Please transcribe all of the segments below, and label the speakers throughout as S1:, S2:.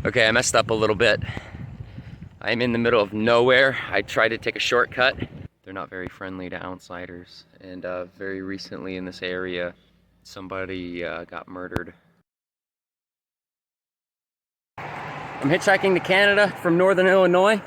S1: Okay, I messed up a little bit. I'm in the middle of nowhere. I tried to take a shortcut. They're not very friendly to outsiders. And very recently in this area, somebody got murdered. I'm hitchhiking to Canada from Northern Illinois.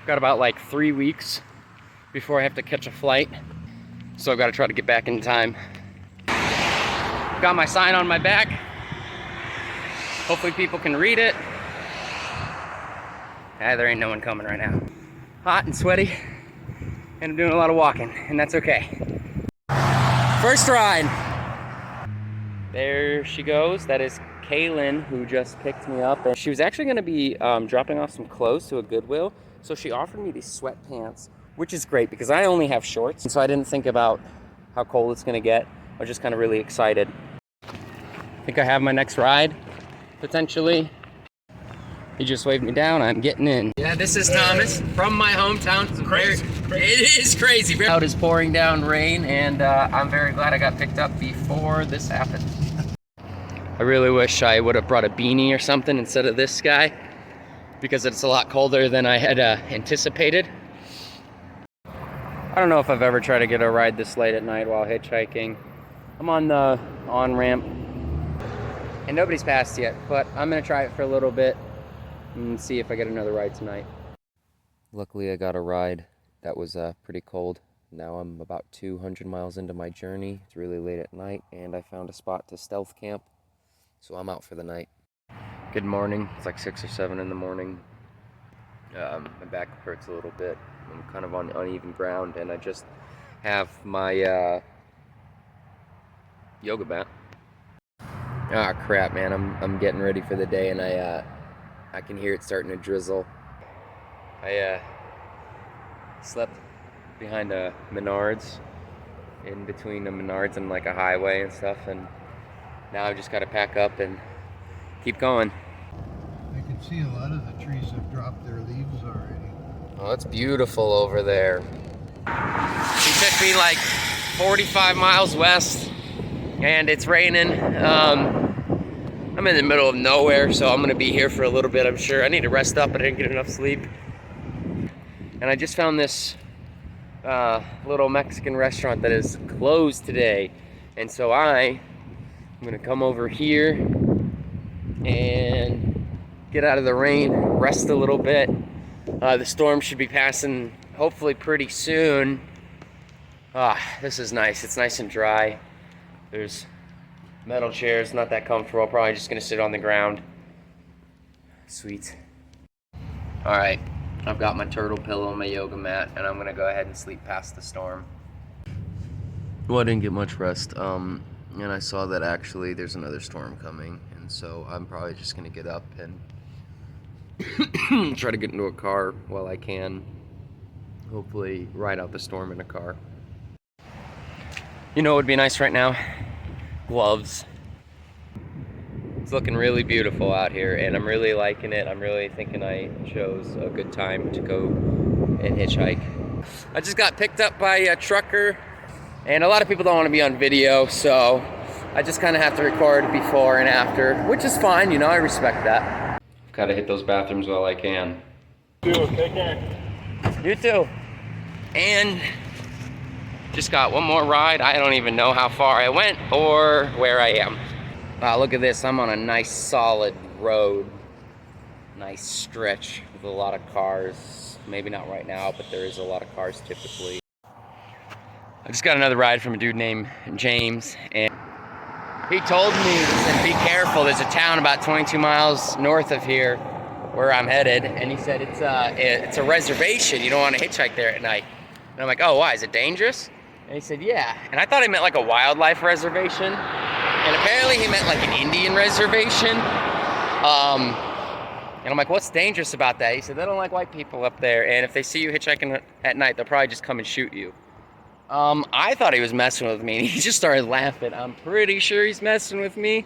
S1: Got about like 3 weeks before I have to catch a flight. So I've got to try to get back in time. Got my sign on my back. Hopefully people can read it. There ain't no one coming right now. Hot and sweaty, and I'm doing a lot of walking, and that's okay. First ride. There she goes. That is Kaylin, who just picked me up. And she was actually gonna be dropping off some clothes to a Goodwill. So she offered me these sweatpants, which is great because I only have shorts. And so I didn't think about how cold it's gonna get. I was just kind of really excited. I think I have my next ride, potentially. He just waved me down, I'm getting in. Yeah, this is Thomas from my hometown. It's crazy. It is crazy. It is pouring down rain, and I'm very glad I got picked up before this happened. I really wish I would have brought a beanie or something instead of this guy, because it's a lot colder than I had anticipated. I don't know if I've ever tried to get a ride this late at night while hitchhiking. I'm on the on-ramp, and nobody's passed yet, but I'm gonna try it for a little bit and see if I get another ride tonight. Luckily I got a ride that was pretty cold. Now I'm about 200 miles into my journey. It's really late at night, and I found a spot to stealth camp, so I'm out for the night. Good morning. It's like 6 or 7 in the morning. My back hurts a little bit. I'm kind of on uneven ground, and I just have my yoga mat. Ah, crap, man. I'm getting ready for the day, and I can hear it starting to drizzle. I slept behind a Menards, in between the Menards and like a highway and stuff, and now I've just got to pack up and keep going.
S2: I can see a lot of the trees have dropped their leaves already.
S1: Oh, it's beautiful over there. She took me like 45 miles west, and it's raining. I'm in the middle of nowhere, so I'm gonna be here for a little bit, I'm sure. I need to rest up, but I didn't get enough sleep. And I just found this little Mexican restaurant that is closed today. And so I'm gonna come over here and get out of the rain, rest a little bit. The storm should be passing hopefully pretty soon. This is nice. It's nice and dry. There's metal chairs, not that comfortable. Probably just gonna sit on the ground. Sweet. All right, I've got my turtle pillow and my yoga mat, and I'm gonna go ahead and sleep past the storm. Well, I didn't get much rest, and I saw that actually there's another storm coming, and so I'm probably just gonna get up and try to get into a car while I can. Hopefully ride out the storm in a car. You know what would be nice right now? Gloves. It's looking really beautiful out here, and I'm really liking it. I'm really thinking I chose a good time to go and hitchhike. I just got picked up by a trucker, and a lot of people don't want to be on video, so I just kind of have to record before and after, which is fine, you know, I respect that. Gotta hit those bathrooms while I can.
S3: Take care.
S1: You too. And just got one more ride. I don't even know how far I went or where I am. Wow, look at this. I'm on a nice solid road. Nice stretch with a lot of cars. Maybe not right now, but there is a lot of cars typically. I just got another ride from a dude named James, and he told me, he said, be careful, there's a town about 22 miles north of here where I'm headed, and he said it's a reservation, you don't want to hitchhike there at night. And I'm like, oh, why, is it dangerous? And he said, yeah. And I thought he meant like a wildlife reservation, and apparently he meant like an Indian reservation. And I'm like, what's dangerous about that? He said, they don't like white people up there, and if they see you hitchhiking at night, they'll probably just come and shoot you. I thought he was messing with me, and he just started laughing. I'm pretty sure he's messing with me.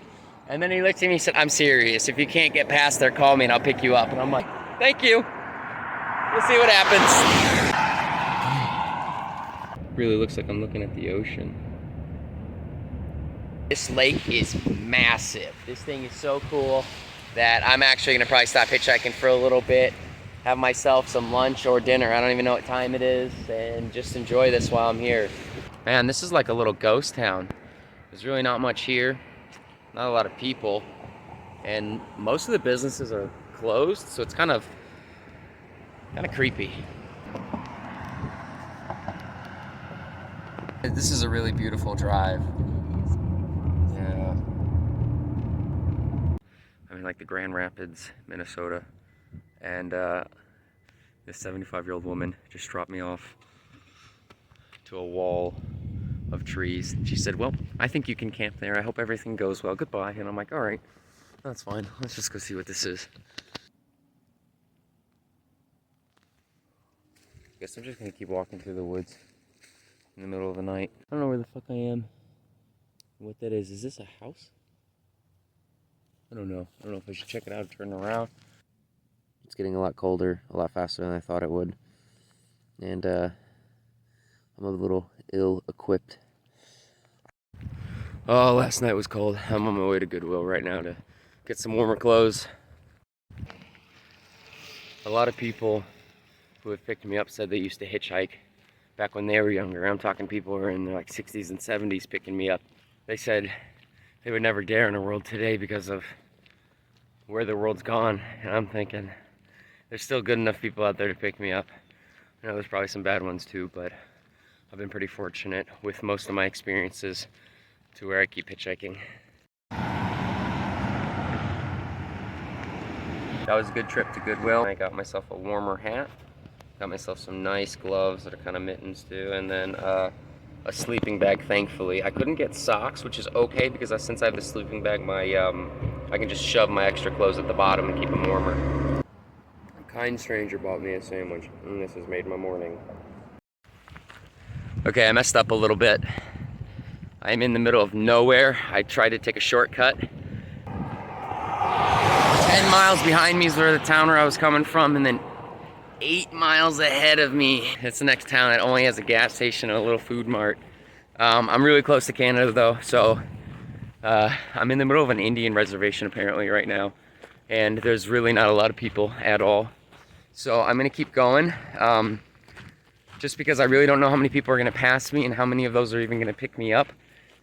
S1: And then he looked at me and he said, I'm serious. If you can't get past there, call me and I'll pick you up. And I'm like, thank you. We'll see what happens. Really looks like I'm looking at the ocean. This lake is massive. This thing is so cool. that I'm actually gonna probably stop hitchhiking for a little bit, have myself some lunch or dinner, I don't even know what time it is, and just enjoy this while I'm here. Man, this is like a little ghost town. There's really not much here, not a lot of people, and most of the businesses are closed, so it's kind of creepy. This is a really beautiful drive. Yeah. I'm in like the Grand Rapids, Minnesota, and this 75-year-old woman just dropped me off to a wall of trees. She said, well, I think you can camp there. I hope everything goes well. Goodbye. And I'm like, all right, that's fine. Let's just go see what this is. Guess I'm just gonna keep walking through the woods in the middle of the night. I don't know where the fuck I am. What that is this a house? I don't know. I don't know if I should check it out or turn around. It's getting a lot colder, a lot faster than I thought it would. And I'm a little ill-equipped. Oh, last night was cold. I'm on my way to Goodwill right now to get some warmer clothes. A lot of people who have picked me up said they used to hitchhike back when they were younger. I'm talking people who are in their like 60s and 70s picking me up. They said they would never dare in a world today because of where the world's gone. And I'm thinking, there's still good enough people out there to pick me up. I know there's probably some bad ones too, but I've been pretty fortunate with most of my experiences to where I keep hitchhiking. That was a good trip to Goodwill. I got myself a warmer hat, got myself some nice gloves that are kind of mittens too, and then a sleeping bag, thankfully. I couldn't get socks, which is okay because since I have the sleeping bag, I can just shove my extra clothes at the bottom and keep them warmer. A kind stranger bought me a sandwich, and this has made my morning. Okay, I messed up a little bit. I'm in the middle of nowhere. I tried to take a shortcut. 10 miles behind me is where the town where I was coming from, and then 8 miles ahead of me, it's the next town that only has a gas station and a little food mart. I'm really close to Canada though, so I'm in the middle of an Indian reservation apparently right now, and there's really not a lot of people at all. So I'm gonna keep going, just because I really don't know how many people are gonna pass me and how many of those are even gonna pick me up.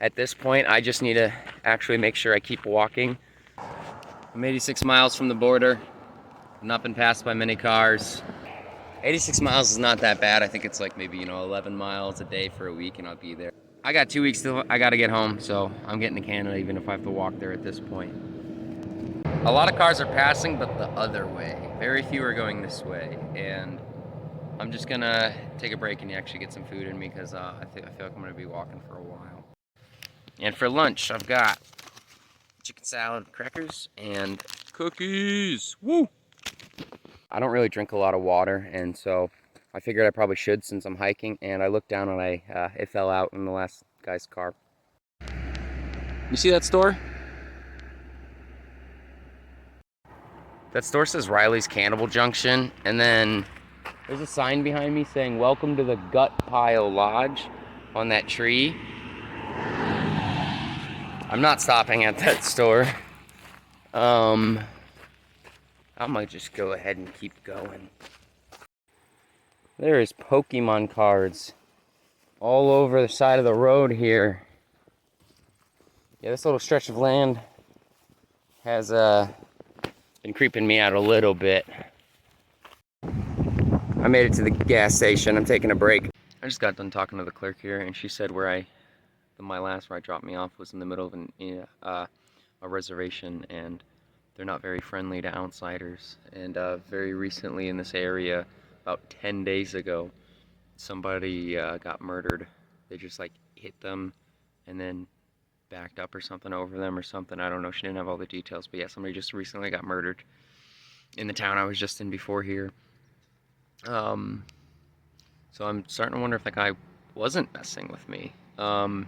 S1: At this point, I just need to actually make sure I keep walking. I'm 86 miles from the border. I've not been passed by many cars. 86 miles is not that bad. I think it's like maybe, 11 miles a day for a week and I'll be there. I got 2 weeks till I gotta get home, so I'm getting to Canada even if I have to walk there at this point. A lot of cars are passing, but the other way. Very few are going this way, and I'm just gonna take a break and actually get some food in me because I feel like I'm gonna be walking for a while. And for lunch, I've got chicken salad, crackers, and cookies. Woo! I don't really drink a lot of water, and so I figured I probably should since I'm hiking, and I looked down and it fell out in the last guy's car. You see that store? That store says Riley's Cannibal Junction, and then there's a sign behind me saying, welcome to the Gut Pile Lodge on that tree. I'm not stopping at that store. I might just go ahead and keep going. There is Pokemon cards all over the side of the road here. Yeah, this little stretch of land has been creeping me out a little bit. I made it to the gas station. I'm taking a break. I just got done talking to the clerk here, and she said where I dropped me off was in the middle of a reservation, and they're not very friendly to outsiders. And very recently in this area, about 10 days ago, somebody got murdered. They just like hit them and then backed up or something over them or something. I don't know. She didn't have all the details, but yeah, somebody just recently got murdered in the town I was just in before here. So I'm starting to wonder if that guy wasn't messing with me. Oh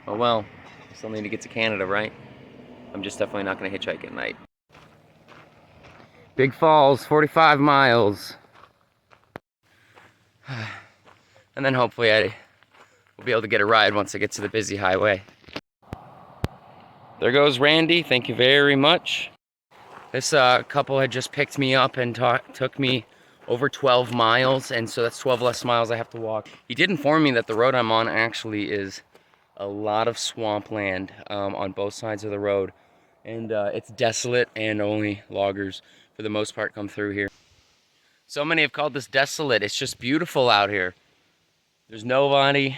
S1: well, I still need to get to Canada, right? I'm just definitely not going to hitchhike at night. Big Falls, 45 miles. And then hopefully I will be able to get a ride once I get to the busy highway. There goes Randy. Thank you very much. This couple had just picked me up and took me over 12 miles, and so that's 12 less miles I have to walk. He did inform me that the road I'm on actually is a lot of swampland on both sides of the road, and it's desolate, and only loggers for the most part come through here. So many have called this desolate. It's just beautiful out here. There's nobody,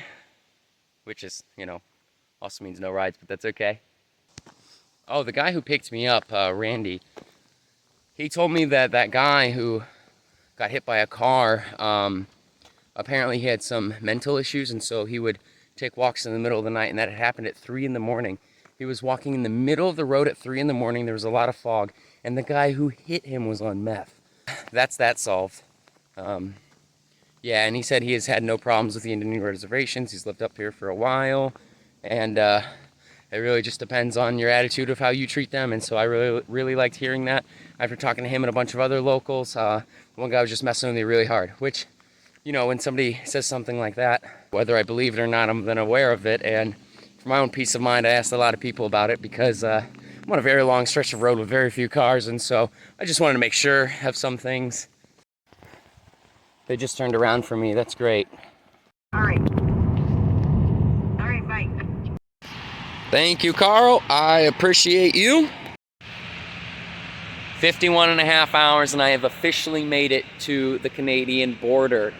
S1: which is, you know, also means no rides, but that's okay. Oh, the guy who picked me up, Randy, he told me that that guy who got hit by a car, apparently he had some mental issues, and so he would take walks in the middle of the night, and that had happened at 3 in the morning. He was walking in the middle of the road at 3 in the morning. There was a lot of fog, and the guy who hit him was on meth. That's that solved. Yeah, and he said he has had no problems with the Indian reservations. He's lived up here for a while, and it really just depends on your attitude of how you treat them. And so I really liked hearing that after talking to him and a bunch of other locals. One guy was just messing with me really hard, which, you know, when somebody says something like that, whether I believe it or not, I'm then aware of it. And for my own peace of mind, I asked a lot of people about it because I'm on a very long stretch of road with very few cars, and so I just wanted to make sure of some things. They just turned around for me. That's great.
S4: All right. All right, bye.
S1: Thank you, Carl. I appreciate you. 51 and a half hours, and I have officially made it to the Canadian border.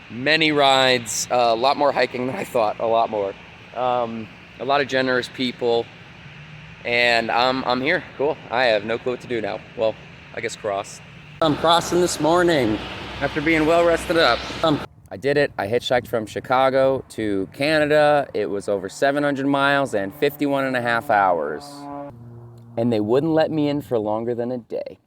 S1: Many rides, a lot more hiking than I thought, a lot more. A lot of generous people, and I'm here. Cool. I have no clue what to do now. Well, I guess cross. I'm crossing this morning after being well rested up. I did it. I hitchhiked from Chicago to Canada. It was over 700 miles and 51 and a half hours. And they wouldn't let me in for longer than a day.